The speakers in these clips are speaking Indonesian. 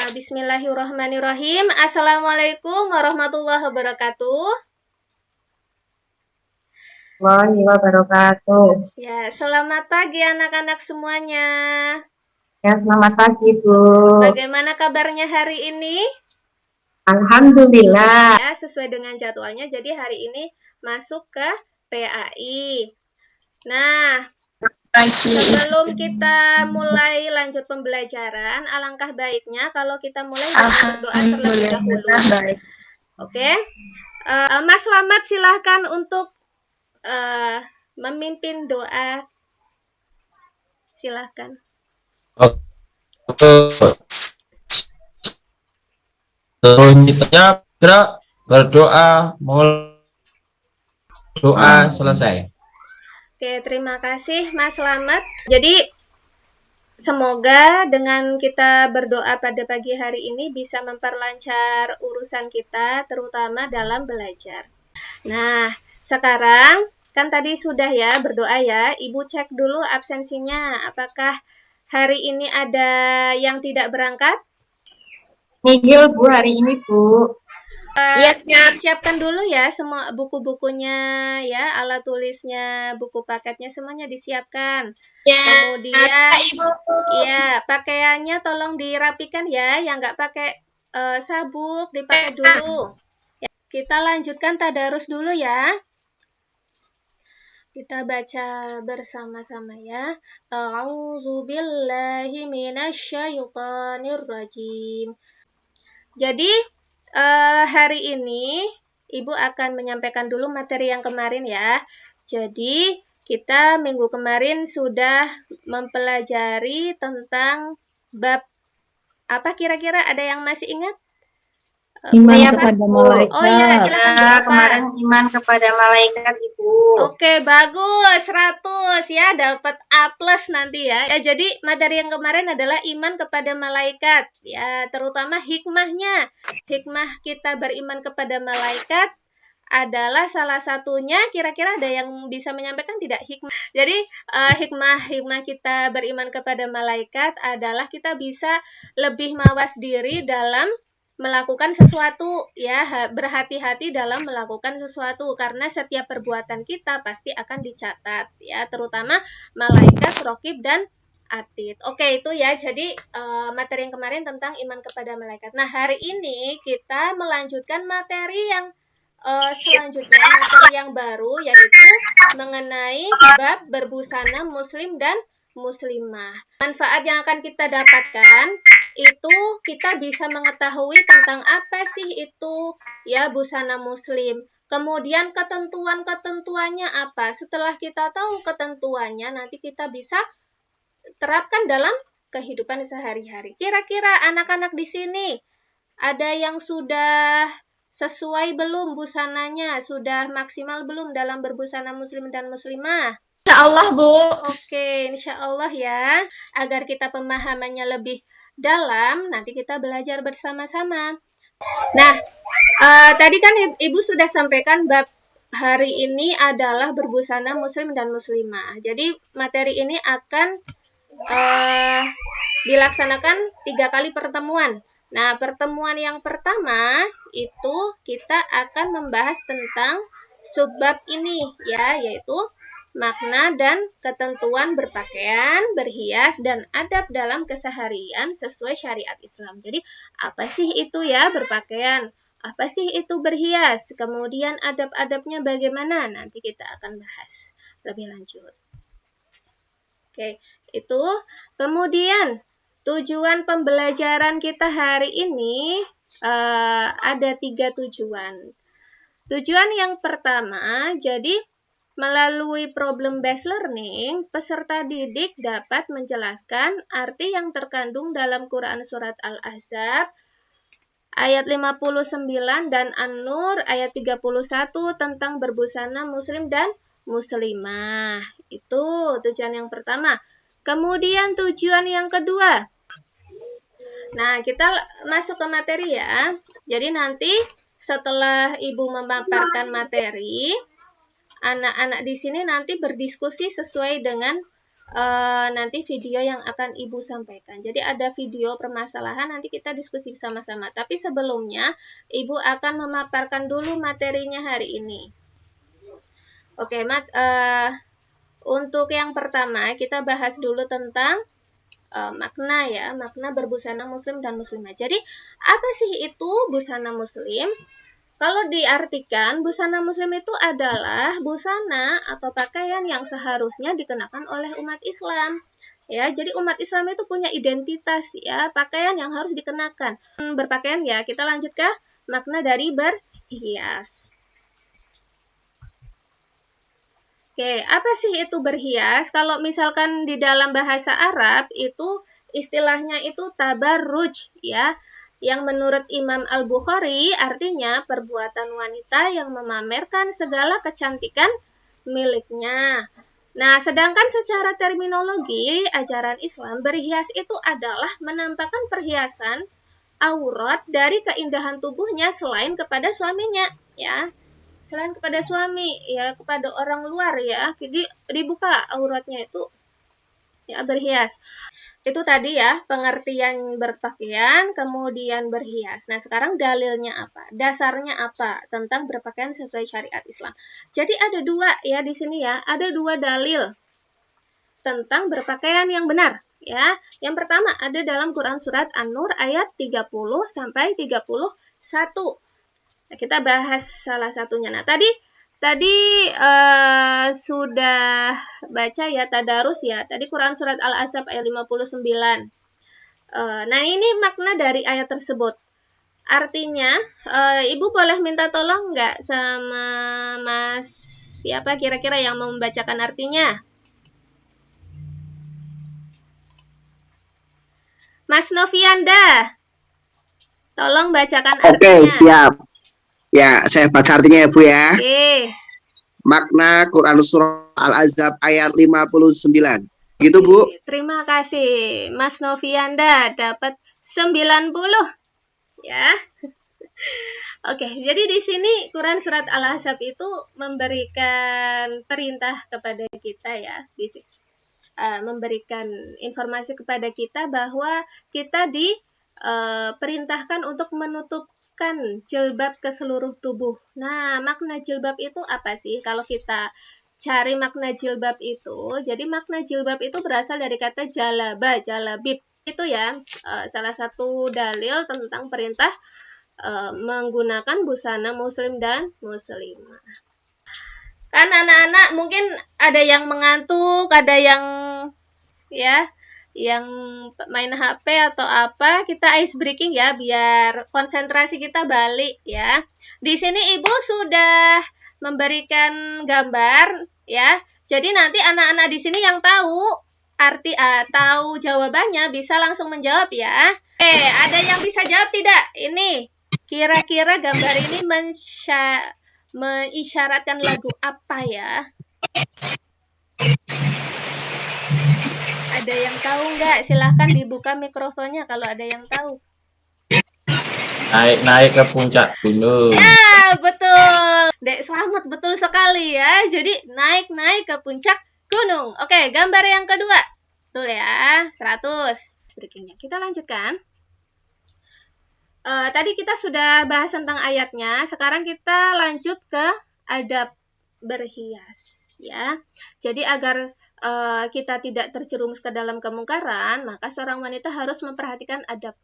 Bismillahirrahmanirrahim. Assalamualaikum warahmatullahi wabarakatuh. Warahmatullahi wabarakatuh. Ya, selamat pagi anak-anak semuanya. Ya, selamat pagi, Bu. Bagaimana kabarnya hari ini? Alhamdulillah. Ya, sesuai dengan jadwalnya. Jadi hari ini masuk ke PAI. Nah, sebelum kita mulai lanjut pembelajaran, alangkah baiknya kalau kita mulai dengan berdoa terlebih dahulu. Oke? Mas Slamet silahkan untuk memimpin doa. Silahkan. Selanjutnya kita berdoa, mulai doa selesai. Oke, terima kasih Mas Slamet. Jadi semoga dengan kita berdoa pada pagi hari ini bisa memperlancar urusan kita, terutama dalam belajar. Nah, sekarang kan tadi sudah ya berdoa ya. Ibu cek dulu absensinya. Apakah hari ini ada yang tidak berangkat? Nihil, Bu, hari ini, Bu. Iya, siapkan dulu ya semua buku-bukunya ya, alat tulisnya, buku paketnya semuanya disiapkan. Ya, Kemudian Ibu. ya, pakaiannya tolong dirapikan ya, yang nggak pakai sabuk dipakai dulu. Ya, kita lanjutkan tadarus dulu ya. Kita baca bersama-sama ya. A'udzubillahi minasyaitonir rajim. Jadi hari ini Ibu akan menyampaikan dulu materi yang kemarin ya. Jadi kita minggu kemarin sudah mempelajari tentang bab apa kira-kira, ada yang masih ingat? Iman kepada malaikat. Oh iya, silakan Bu Alfa. Kemarin iman kepada malaikat, Ibu. Oke, bagus. 100 ya, dapat A+ nanti ya. Jadi materi yang kemarin adalah iman kepada malaikat. Ya, terutama hikmahnya. Hikmah kita beriman kepada malaikat adalah salah satunya, kira-kira ada yang bisa menyampaikan tidak hikmah? Jadi hikmah kita beriman kepada malaikat adalah kita bisa lebih mawas diri dalam melakukan sesuatu ya, berhati-hati dalam melakukan sesuatu karena setiap perbuatan kita pasti akan dicatat ya, terutama malaikat, raqib dan atid. Oke, itu ya. Jadi materi yang kemarin tentang iman kepada malaikat. Nah, hari ini kita melanjutkan materi yang selanjutnya, materi yang baru, yaitu mengenai bab berbusana muslim dan muslimah. Manfaat yang akan kita dapatkan itu kita bisa mengetahui tentang apa sih itu ya busana muslim. Kemudian ketentuan-ketentuannya apa. Setelah kita tahu ketentuannya, nanti kita bisa terapkan dalam kehidupan sehari-hari. Kira-kira anak-anak di sini ada yang sudah sesuai belum busananya? Sudah maksimal belum dalam berbusana muslim dan muslimah? Insya Allah, Bu. Oke, insya Allah ya. Agar kita pemahamannya lebih dalam, nanti kita belajar bersama-sama. Nah, tadi kan Ibu sudah sampaikan bab hari ini adalah berbusana muslim dan muslimah. Jadi materi ini akan dilaksanakan 3 kali pertemuan. Nah, pertemuan yang pertama itu kita akan membahas tentang subbab ini ya, yaitu makna dan ketentuan berpakaian, berhias, dan adab dalam keseharian sesuai syariat Islam. Jadi, apa sih itu ya berpakaian? Apa sih itu berhias? Kemudian adab-adabnya bagaimana? Nanti kita akan bahas lebih lanjut. Oke, itu. Kemudian, tujuan pembelajaran kita hari ini ada 3 tujuan. Tujuan yang pertama, jadi melalui problem-based learning, peserta didik dapat menjelaskan arti yang terkandung dalam Quran Surat Al-Ahzab ayat 59 dan An-Nur ayat 31 tentang berbusana muslim dan muslimah. Itu tujuan yang pertama. Kemudian tujuan yang kedua. Nah, kita masuk ke materi ya. Jadi nanti setelah Ibu memaparkan materi, anak-anak di sini nanti berdiskusi sesuai dengan nanti video yang akan Ibu sampaikan. Jadi ada video permasalahan, nanti kita diskusi bersama-sama. Tapi sebelumnya, Ibu akan memaparkan dulu materinya hari ini. Oke, untuk yang pertama, kita bahas dulu tentang makna ya, makna berbusana muslim dan muslimah. Jadi, apa sih itu busana muslim? Kalau diartikan, busana muslim itu adalah busana atau pakaian yang seharusnya dikenakan oleh umat Islam. Ya, jadi umat Islam itu punya identitas ya, pakaian yang harus dikenakan. Berpakaian ya, kita lanjut ke makna dari berhias. Oke, apa sih itu berhias? Kalau misalkan di dalam bahasa Arab itu istilahnya itu tabarruj ya, yang menurut Imam Al-Bukhari artinya perbuatan wanita yang memamerkan segala kecantikan miliknya. Nah, sedangkan secara terminologi ajaran Islam, berhias itu adalah menampakkan perhiasan aurat dari keindahan tubuhnya selain kepada suaminya ya. Selain kepada suami ya, kepada orang luar ya. Jadi dibuka auratnya itu ya, berhias. Itu tadi ya, pengertian berpakaian, kemudian berhias. Nah, sekarang dalilnya apa? Dasarnya apa tentang berpakaian sesuai syariat Islam? Jadi ada dua ya di sini ya, ada dua dalil tentang berpakaian yang benar ya. Yang pertama ada dalam Quran surat An-Nur ayat 30 sampai 31. Nah, kita bahas salah satunya. Nah, tadi sudah baca ya tadarus ya. Tadi Quran surat Al-Ahzab ayat 59. Nah, ini makna dari ayat tersebut. Artinya, Ibu boleh minta tolong nggak sama Mas siapa kira-kira yang mau membacakan artinya? Mas Novianda, tolong bacakan artinya. Oke, siap. Ya, saya baca artinya ya Bu ya. Oke. Makna Quran Surah Al-Ahzab ayat 59. Gitu Bu. Terima kasih. Mas Novianda dapat 90 ya. Oke, jadi di sini Quran surat Al-Ahzab itu memberikan perintah kepada kita ya. Memberikan informasi kepada kita bahwa kita diperintahkan untuk menutupkan jilbab ke seluruh tubuh. Nah, makna jilbab itu apa sih? Kalau kita cari makna jilbab itu, jadi makna jilbab itu berasal dari kata jalaba, jalabib. Itu ya, salah satu dalil tentang perintah menggunakan busana muslim dan muslimah. Kan anak-anak mungkin ada yang mengantuk, ada yang ya, yang main HP atau apa, kita ice breaking ya biar konsentrasi kita balik ya. Di sini Ibu sudah memberikan gambar ya. Jadi nanti anak-anak di sini yang tahu arti tahu jawabannya bisa langsung menjawab ya. Ada yang bisa jawab tidak? Ini kira-kira gambar ini mengisyaratkan lagu apa ya? Ada yang tahu nggak? Silahkan dibuka mikrofonnya kalau ada yang tahu. Naik ke puncak gunung. Ya, betul. Dek Slamet, betul sekali ya. Jadi naik ke puncak gunung. Oke, gambar yang kedua. Betul ya, 100. Berikutnya kita lanjutkan. Tadi kita sudah bahas tentang ayatnya. Sekarang kita lanjut ke adab berhias ya. Jadi agar kita tidak terjerumus ke dalam kemungkaran, maka seorang wanita harus memperhatikan adab.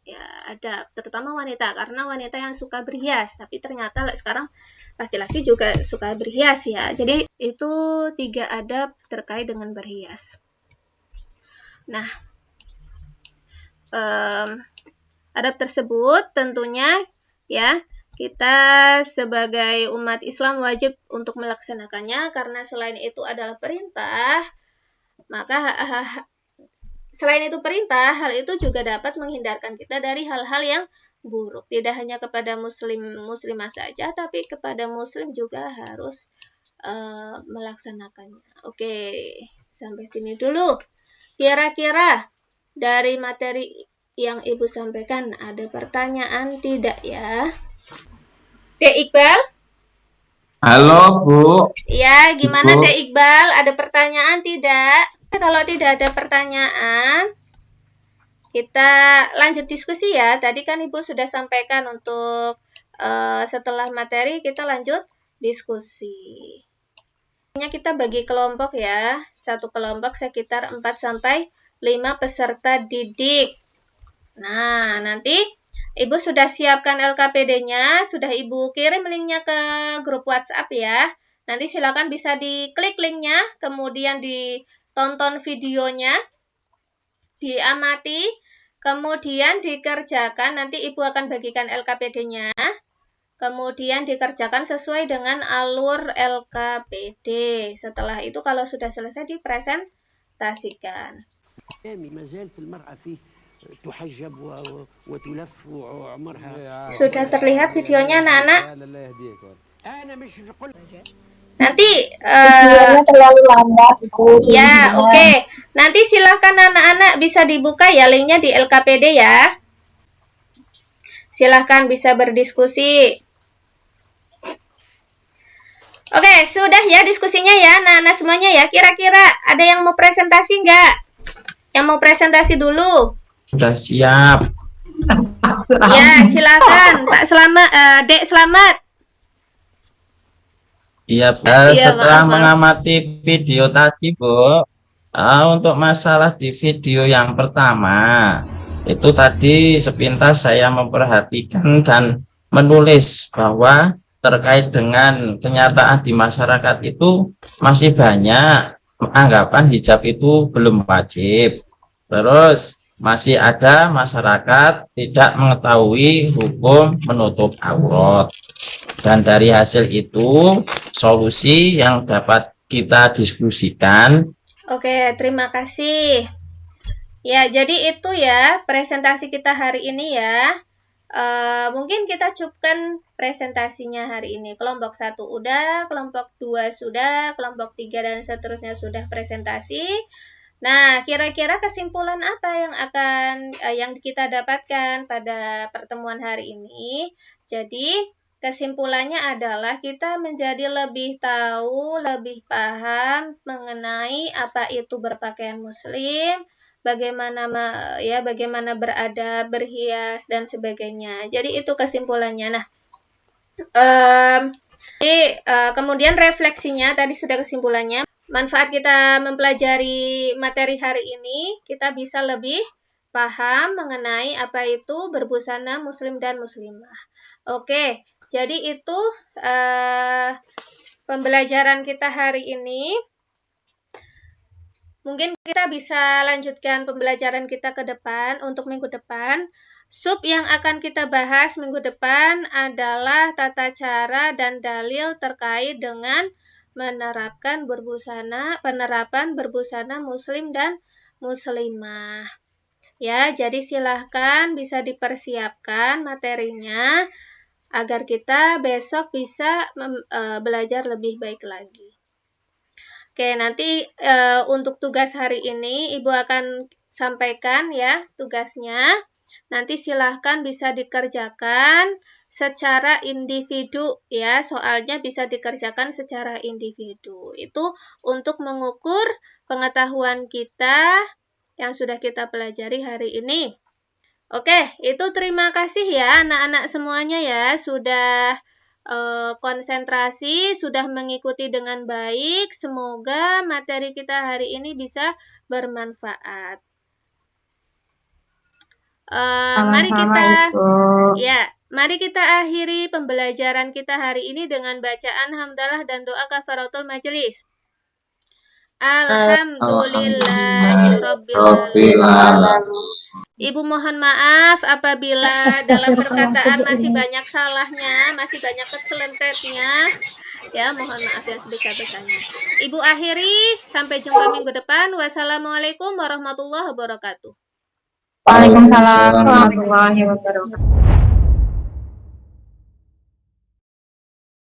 Ya, adab, terutama wanita, karena wanita yang suka berhias. Tapi ternyata sekarang laki-laki juga suka berhias ya. Jadi itu 3 adab terkait dengan berhias. Nah, adab tersebut tentunya ya kita sebagai umat Islam wajib untuk melaksanakannya, karena selain itu adalah perintah, maka selain itu perintah, hal itu juga dapat menghindarkan kita dari hal-hal yang buruk. Tidak hanya kepada muslimah saja, tapi kepada muslim juga harus melaksanakannya. Oke, sampai sini dulu. Kira-kira dari materi yang Ibu sampaikan ada pertanyaan tidak ya? Dek Iqbal? Halo Bu. Ya, gimana Bu. Dek Iqbal? Ada pertanyaan tidak? kalau tidak ada pertanyaan, kita lanjut diskusi ya. Tadi kan Ibu sudah sampaikan untuk setelah materi kita lanjut diskusi. Kita bagi kelompok ya. Satu kelompok sekitar 4 sampai 5 peserta didik. Nah, nanti Ibu sudah siapkan LKPD-nya, sudah Ibu kirim linknya ke grup WhatsApp ya. Nanti silakan bisa diklik linknya, kemudian ditonton videonya, diamati, kemudian dikerjakan. Nanti Ibu akan bagikan LKPD-nya, kemudian dikerjakan sesuai dengan alur LKPD. Setelah itu kalau sudah selesai dipresentasikan. Sudah terlihat videonya anak-anak? Nanti terlalu lambat ya, oke. Nanti silahkan anak-anak bisa dibuka ya linknya di LKPD ya. Silahkan bisa berdiskusi. Oke, sudah ya diskusinya ya anak-anak semuanya ya. Kira-kira ada yang mau presentasi nggak? Yang mau presentasi dulu? Sudah siap. Ya, silakan Pak Selamat, Dek Selamat. Iya, Bu. Iya, Setelah maaf. mengamati video tadi, Bu, untuk masalah di video yang pertama, itu tadi sepintas saya memperhatikan dan menulis bahwa terkait dengan kenyataan di masyarakat itu masih banyak anggapan hijab itu belum wajib. Terus masih ada masyarakat tidak mengetahui hukum menutup aurat. Dan dari hasil itu solusi yang dapat kita diskusikan. Oke, terima kasih. Ya, jadi itu ya presentasi kita hari ini ya. Mungkin kita cukupkan presentasinya hari ini. Kelompok 1 udah, kelompok 2 sudah, kelompok 3 dan seterusnya sudah presentasi. Nah, kira-kira kesimpulan apa yang kita dapatkan pada pertemuan hari ini? Jadi, kesimpulannya adalah kita menjadi lebih tahu, lebih paham mengenai apa itu berpakaian muslim, bagaimana beradab, berhias dan sebagainya. Jadi itu kesimpulannya. Nah, kemudian refleksinya tadi sudah kesimpulannya. Manfaat kita mempelajari materi hari ini, kita bisa lebih paham mengenai apa itu berbusana muslim dan muslimah. Oke, jadi itu pembelajaran kita hari ini. Mungkin kita bisa lanjutkan pembelajaran kita ke depan untuk minggu depan. Sub yang akan kita bahas minggu depan adalah tata cara dan dalil terkait dengan penerapan berbusana muslim dan muslimah. Ya, jadi silahkan bisa dipersiapkan materinya agar kita besok bisa belajar lebih baik lagi. Oke, nanti untuk tugas hari ini Ibu akan sampaikan ya tugasnya. Nanti silahkan bisa dikerjakan secara individu ya, soalnya bisa dikerjakan secara individu. Itu untuk mengukur pengetahuan kita yang sudah kita pelajari hari ini. Oke, itu terima kasih ya anak-anak semuanya ya, sudah konsentrasi, sudah mengikuti dengan baik. Semoga materi kita hari ini bisa bermanfaat. Mari kita akhiri pembelajaran kita hari ini dengan bacaan hamdalah dan doa kafaratul majelis. Alhamdulillahirabbil alamin. Ibu mohon maaf apabila dalam perkataan masih banyak salahnya, masih banyak keselentetnya. Ya, mohon maaf yang sebesar-besarnya. Ibu akhiri, sampai jumpa minggu depan. Wassalamualaikum warahmatullahi wabarakatuh. Waalaikumsalam warahmatullahi wabarakatuh.